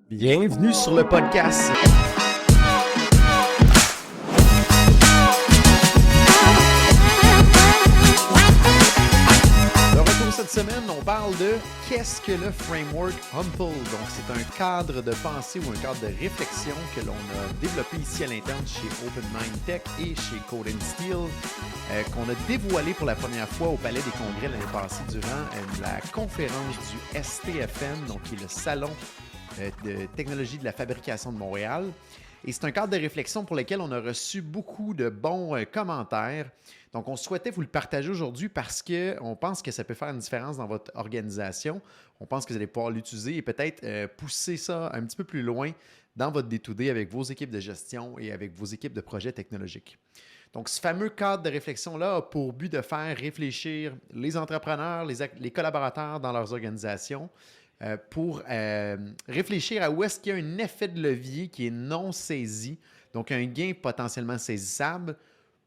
Bienvenue sur le podcast. De retour cette semaine, on parle de qu'est-ce que le framework Humble. Donc, c'est un cadre de pensée ou un cadre de réflexion que l'on a développé ici à l'interne chez Open Mind Tech et chez Code & Steel, qu'on a dévoilé pour la première fois au Palais des Congrès l'année passée durant la conférence du STFM, donc qui est le salon de technologie de la fabrication de Montréal. Et c'est un cadre de réflexion pour lequel on a reçu beaucoup de bons commentaires. Donc, on souhaitait vous le partager aujourd'hui parce qu'on pense que ça peut faire une différence dans votre organisation. On pense que vous allez pouvoir l'utiliser et peut-être pousser ça un petit peu plus loin dans votre day-to-day avec vos équipes de gestion et avec vos équipes de projets technologiques. Donc, ce fameux cadre de réflexion-là a pour but de faire réfléchir les entrepreneurs, les collaborateurs dans leurs organisations pour réfléchir à où est-ce qu'il y a un effet de levier qui est non saisi, donc un gain potentiellement saisissable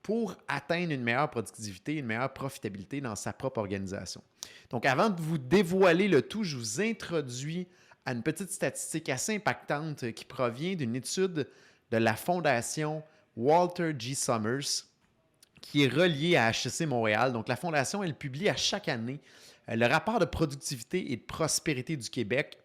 pour atteindre une meilleure productivité, une meilleure profitabilité dans sa propre organisation. Donc, avant de vous dévoiler le tout, je vous introduis à une petite statistique assez impactante qui provient d'une étude de la Fondation Walter G. Summers, qui est reliée à HEC Montréal. Donc, la Fondation, elle publie à chaque année le rapport de productivité et de prospérité du Québec.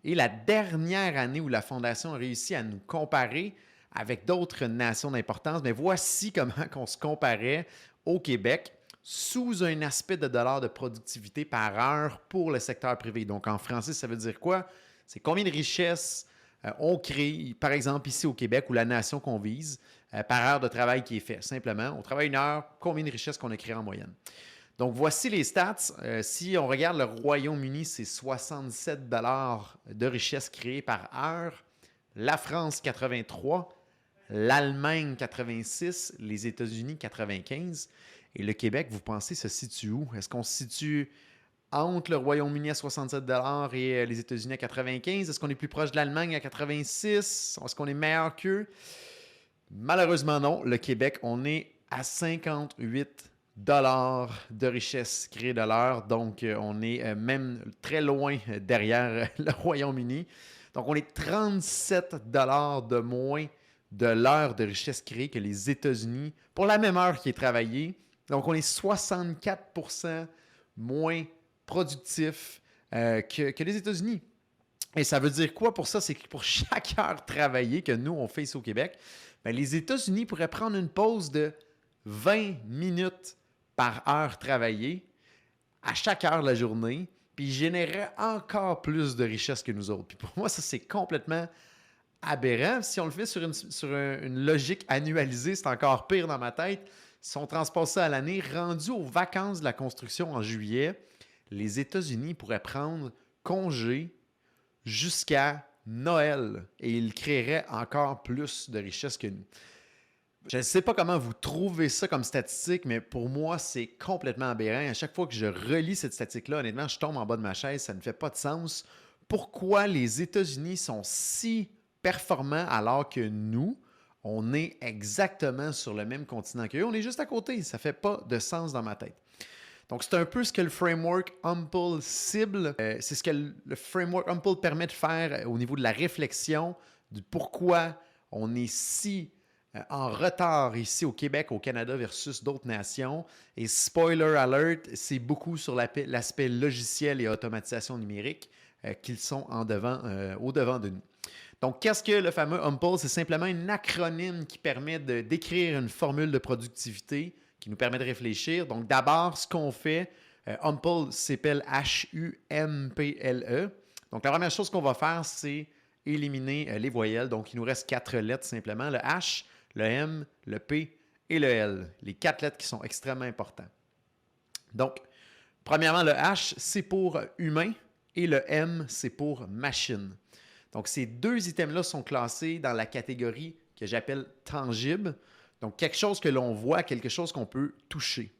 Et la dernière année où la Fondation a réussi à nous comparer avec d'autres nations d'importance, mais voici comment on se comparait au Québec sous un aspect de dollars de productivité par heure pour le secteur privé. Donc, en français, ça veut dire quoi? C'est combien de richesses on crée, par exemple, ici au Québec, ou la nation qu'on vise, par heure de travail qui est fait. Simplement, on travaille une heure, combien de richesses qu'on a créées en moyenne. Donc, voici les stats. Si on regarde le Royaume-Uni, c'est 67 de richesses créées par heure. La France, 83. L'Allemagne, 86. Les États-Unis, 95. Et le Québec, vous pensez, se situe où? Est-ce qu'on se situe entre le Royaume-Uni à 67 et les États-Unis à 95? Est-ce qu'on est plus proche de l'Allemagne à 86? Est-ce qu'on est meilleur qu'eux? Malheureusement, non. Le Québec, on est à 58 de richesse créée de l'heure. Donc, on est même très loin derrière le Royaume-Uni. Donc, on est 37 de moins de l'heure de richesse créée que les États-Unis pour la même heure qui est travaillée. Donc, on est 64 moins productif que les États-Unis. Et ça veut dire quoi pour ça? C'est que pour chaque heure travaillée que nous, on fait ici au Québec, bien, les États-Unis pourraient prendre une pause de 20 minutes par heure travaillée à chaque heure de la journée, puis ils généreraient encore plus de richesse que nous autres. Puis pour moi, ça, c'est complètement aberrant. Si on le fait sur une logique annualisée, c'est encore pire dans ma tête. Si on transpose ça à l'année, rendu aux vacances de la construction en juillet, les États-Unis pourraient prendre congé jusqu'à Noël et ils créeraient encore plus de richesse que nous. Je ne sais pas comment vous trouvez ça comme statistique, mais pour moi, c'est complètement aberrant. À chaque fois que je relis cette statistique-là, honnêtement, je tombe en bas de ma chaise, ça ne fait pas de sens. Pourquoi les États-Unis sont si performants alors que nous, on est exactement sur le même continent qu'eux? On est juste à côté. Ça ne fait pas de sens dans ma tête. Donc, c'est un peu ce que le framework Humble cible. C'est ce que le framework Humble permet de faire au niveau de la réflexion du pourquoi on est si en retard ici au Québec, au Canada versus d'autres nations. Et spoiler alert, c'est beaucoup sur l'aspect logiciel et automatisation numérique qu'ils sont au devant de nous. Donc, qu'est-ce que le fameux Humble? C'est simplement un acronyme qui permet de décrire une formule de productivité qui nous permet de réfléchir. Donc, d'abord, ce qu'on fait, Humble s'appelle H-U-M-P-L-E. Donc, la première chose qu'on va faire, c'est éliminer les voyelles. Donc, il nous reste 4 lettres simplement, le H, le M, le P et le L. Les 4 lettres qui sont extrêmement importantes. Donc, premièrement, le H, c'est pour humain et le M, c'est pour machine. Donc, ces deux items-là sont classés dans la catégorie que j'appelle tangible. Donc, quelque chose que l'on voit, quelque chose qu'on peut toucher.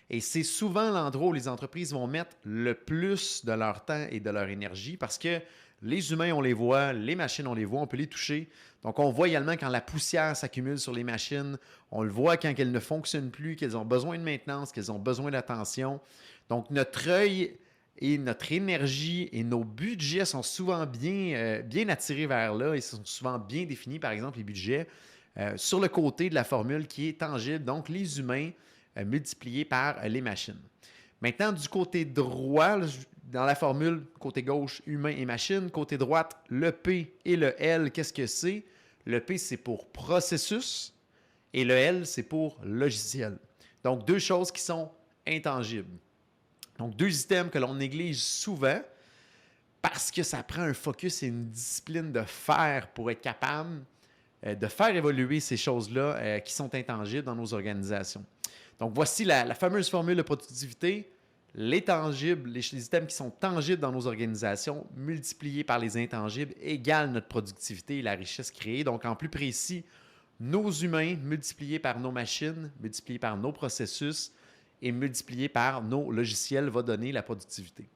Et c'est souvent l'endroit où les entreprises vont mettre le plus de leur temps et de leur énergie parce que les humains, on les voit, les machines, on les voit, on peut les toucher. Donc, on voit également quand la poussière s'accumule sur les machines, on le voit quand elles ne fonctionnent plus, qu'elles ont besoin de maintenance, qu'elles ont besoin d'attention. Donc, notre œil et notre énergie et nos budgets sont souvent bien attirés vers là et sont souvent bien définis, par exemple, les budgets sur le côté de la formule qui est tangible, donc les humains multipliés par les machines. Maintenant, du côté droit, dans la formule, côté gauche, humain et machine, côté droite, le P et le L, qu'est-ce que c'est? Le P, c'est pour processus et le L, c'est pour logiciel. Donc, deux choses qui sont intangibles. Donc, deux items que l'on néglige souvent parce que ça prend un focus et une discipline de faire pour être capable de faire évoluer ces choses-là qui sont intangibles dans nos organisations. Donc, voici la fameuse formule de productivité. Les tangibles, les items qui sont tangibles dans nos organisations, multipliés par les intangibles, égale notre productivité et la richesse créée. Donc, en plus précis, nos humains multipliés par nos machines, multipliés par nos processus et multipliés par nos logiciels va donner la productivité.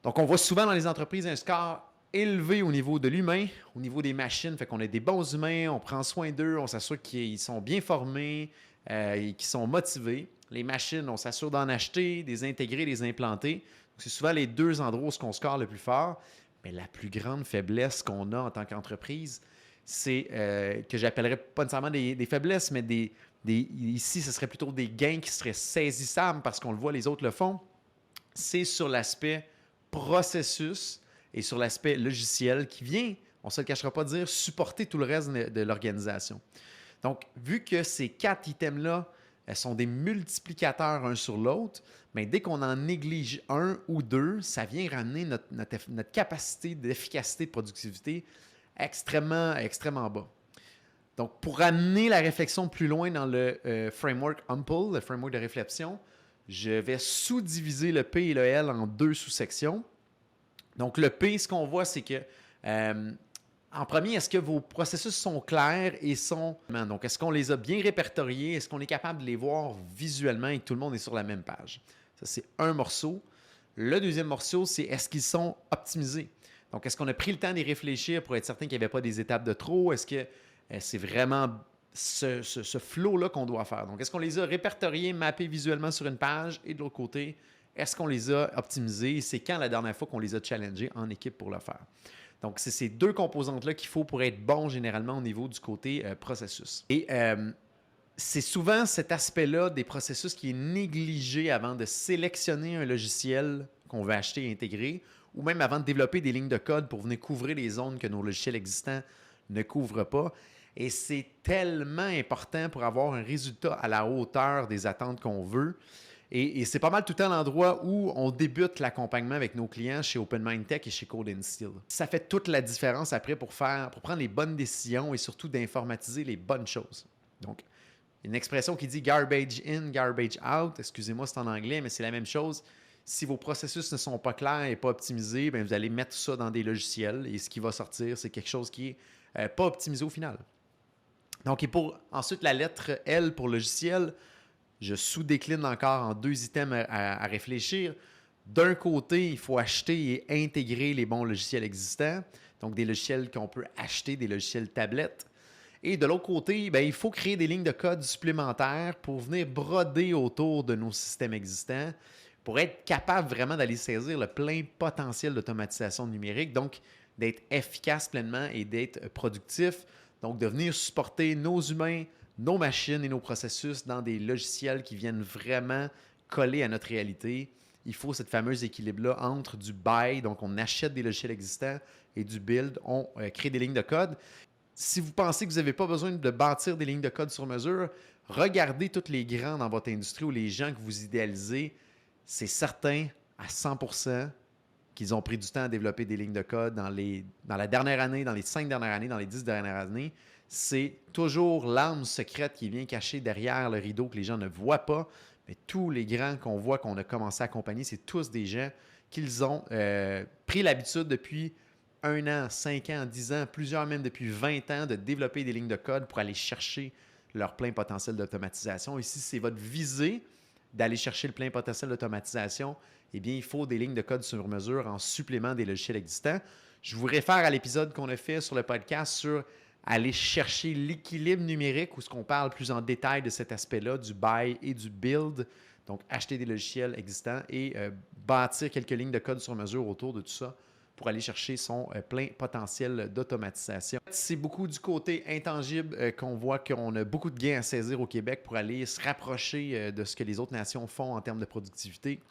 Donc, on voit souvent dans les entreprises un score élevé au niveau de l'humain, au niveau des machines, fait qu'on a des bons humains, on prend soin d'eux, on s'assure qu'ils sont bien formés et qu'ils sont motivés. Les machines, on s'assure d'en acheter, des intégrer, des implanter. Donc, c'est souvent les deux endroits où on score le plus fort. Mais la plus grande faiblesse qu'on a en tant qu'entreprise, c'est que j'appellerais pas nécessairement des faiblesses, mais ici, ce serait plutôt des gains qui seraient saisissables parce qu'on le voit, les autres le font. C'est sur l'aspect processus et sur l'aspect logiciel qui vient, on ne se le cachera pas, dire supporter tout le reste de l'organisation. Donc, vu que ces 4 items-là sont des multiplicateurs un sur l'autre, mais dès qu'on en néglige un ou deux, ça vient ramener notre capacité d'efficacité, de productivité extrêmement bas. Donc, pour amener la réflexion plus loin dans le framework Humble, le framework de réflexion, je vais sous-diviser le P et le L en 2 sous-sections. Donc, le P, ce qu'on voit, c'est que, en premier, est-ce que vos processus sont clairs et sont... Donc, est-ce qu'on les a bien répertoriés? Est-ce qu'on est capable de les voir visuellement et que tout le monde est sur la même page? Ça, c'est un morceau. Le deuxième morceau, c'est est-ce qu'ils sont optimisés? Donc, est-ce qu'on a pris le temps d'y réfléchir pour être certain qu'il n'y avait pas des étapes de trop? Est-ce que c'est vraiment ce flow-là qu'on doit faire? Donc, est-ce qu'on les a répertoriés, mappés visuellement sur une page? Et de l'autre côté, est-ce qu'on les a optimisés? C'est quand la dernière fois qu'on les a challengés en équipe pour le faire? Donc, c'est ces deux composantes-là qu'il faut pour être bon généralement au niveau du côté processus. Et c'est souvent cet aspect-là des processus qui est négligé avant de sélectionner un logiciel qu'on veut acheter et intégrer, ou même avant de développer des lignes de code pour venir couvrir les zones que nos logiciels existants ne couvrent pas. Et c'est tellement important pour avoir un résultat à la hauteur des attentes qu'on veut. Et c'est pas mal tout le temps l'endroit où on débute l'accompagnement avec nos clients chez Open Mind Tech et chez Code & Steel. Ça fait toute la différence après pour prendre les bonnes décisions et surtout d'informatiser les bonnes choses. Donc, une expression qui dit « garbage in, garbage out ». Excusez-moi, c'est en anglais, mais c'est la même chose. Si vos processus ne sont pas clairs et pas optimisés, bien, vous allez mettre ça dans des logiciels et ce qui va sortir, c'est quelque chose qui n'est pas optimisé au final. Donc, et pour ensuite la lettre L pour logiciel, je sous-décline encore en 2 items à réfléchir. D'un côté, il faut acheter et intégrer les bons logiciels existants, donc des logiciels qu'on peut acheter, des logiciels tablettes. Et de l'autre côté, bien, il faut créer des lignes de code supplémentaires pour venir broder autour de nos systèmes existants, pour être capable vraiment d'aller saisir le plein potentiel d'automatisation numérique, donc d'être efficace pleinement et d'être productif, donc de venir supporter nos humains, nos machines et nos processus dans des logiciels qui viennent vraiment coller à notre réalité. Il faut cette fameuse équilibre-là entre du buy, donc on achète des logiciels existants, et du build, on crée des lignes de code. Si vous pensez que vous n'avez pas besoin de bâtir des lignes de code sur mesure, regardez tous les grands dans votre industrie ou les gens que vous idéalisez. C'est certain à 100% qu'ils ont pris du temps à développer des lignes de code dans la dernière année, dans les 5 dernières années, dans les 10 dernières années. C'est toujours l'arme secrète qui vient cacher derrière le rideau que les gens ne voient pas. Mais tous les grands qu'on voit, qu'on a commencé à accompagner, c'est tous des gens qu'ils ont pris l'habitude depuis 1 an, 5 ans, 10 ans, plusieurs même depuis 20 ans de développer des lignes de code pour aller chercher leur plein potentiel d'automatisation. Et si c'est votre visée d'aller chercher le plein potentiel d'automatisation, eh bien, il faut des lignes de code sur mesure en supplément des logiciels existants. Je vous réfère à l'épisode qu'on a fait sur le podcast sur aller chercher l'équilibre numérique où ce qu'on parle plus en détail de cet aspect-là, du buy et du build. Donc, acheter des logiciels existants et bâtir quelques lignes de code sur mesure autour de tout ça pour aller chercher son plein potentiel d'automatisation. C'est beaucoup du côté intangible qu'on voit qu'on a beaucoup de gains à saisir au Québec pour aller se rapprocher de ce que les autres nations font en termes de productivité.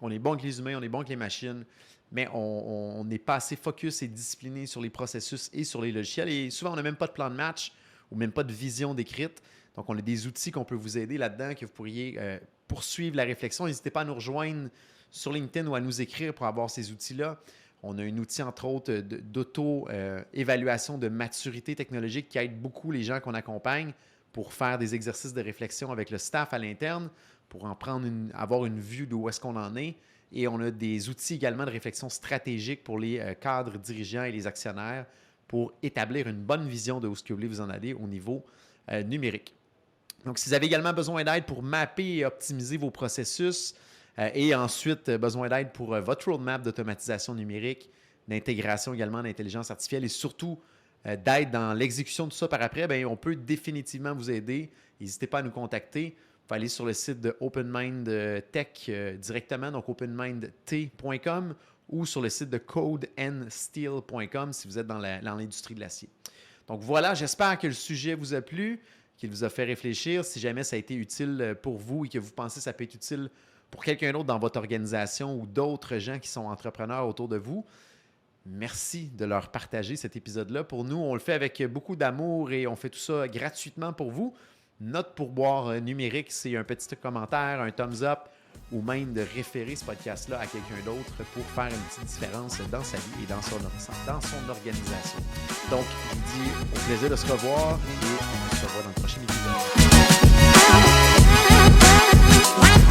On est bon avec les humains, on est bon avec les machines, mais on n'est pas assez focus et discipliné sur les processus et sur les logiciels. Et souvent, on n'a même pas de plan de match ou même pas de vision décrite. Donc, on a des outils qu'on peut vous aider là-dedans, que vous pourriez poursuivre la réflexion. N'hésitez pas à nous rejoindre sur LinkedIn ou à nous écrire pour avoir ces outils-là. On a un outil, entre autres, d'auto-évaluation de maturité technologique qui aide beaucoup les gens qu'on accompagne pour faire des exercices de réflexion avec le staff à l'interne, pour avoir une vue d'où est-ce qu'on en est. Et on a des outils également de réflexion stratégique pour les cadres dirigeants et les actionnaires pour établir une bonne vision de où ce que vous voulez vous en aller au niveau numérique. Donc, si vous avez également besoin d'aide pour mapper et optimiser vos processus et ensuite besoin d'aide pour votre roadmap d'automatisation numérique, d'intégration également d'intelligence artificielle et surtout d'aide dans l'exécution de tout ça par après, bien, on peut définitivement vous aider. N'hésitez pas à nous contacter. Vous pouvez aller sur le site de OpenMind Tech directement, donc openmindt.com ou sur le site de codeandsteel.com si vous êtes dans l'industrie de l'acier. Donc voilà, j'espère que le sujet vous a plu, qu'il vous a fait réfléchir. Si jamais ça a été utile pour vous et que vous pensez que ça peut être utile pour quelqu'un d'autre dans votre organisation ou d'autres gens qui sont entrepreneurs autour de vous, merci de leur partager cet épisode-là. Pour nous, on le fait avec beaucoup d'amour et on fait tout ça gratuitement pour vous. Notre pourboire numérique, c'est un petit commentaire, un thumbs up ou même de référer ce podcast-là à quelqu'un d'autre pour faire une petite différence dans sa vie et dans son organisation. Donc, je vous dis au plaisir de se revoir et on se revoit dans le prochain épisode.